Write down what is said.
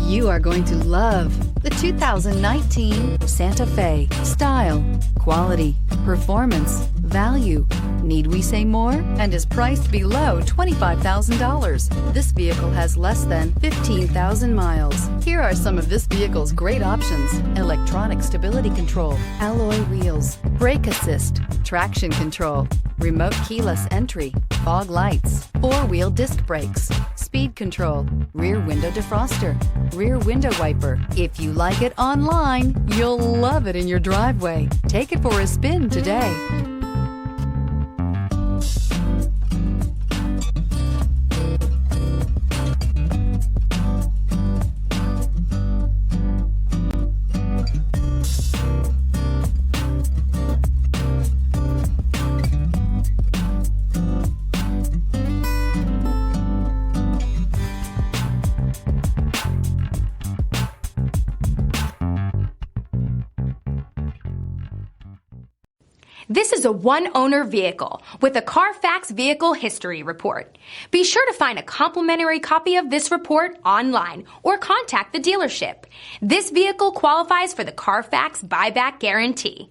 You are going to love the 2019 Santa Fe. Style, quality, performance, value. Need we say more? And is priced below $25,000. This vehicle has less than 15,000 miles. Here are some of this vehicle's great options: electronic stability control, alloy wheels, brake assist, traction control, remote keyless entry, fog lights, four-wheel disc brakes, speed control, rear window defroster, rear window wiper. If you like it online, you'll love it in your driveway. Take it for a spin today. This is a one-owner vehicle with a Carfax Vehicle History Report. Be sure to find a complimentary copy of this report online or contact the dealership. This vehicle qualifies for the Carfax Buyback Guarantee.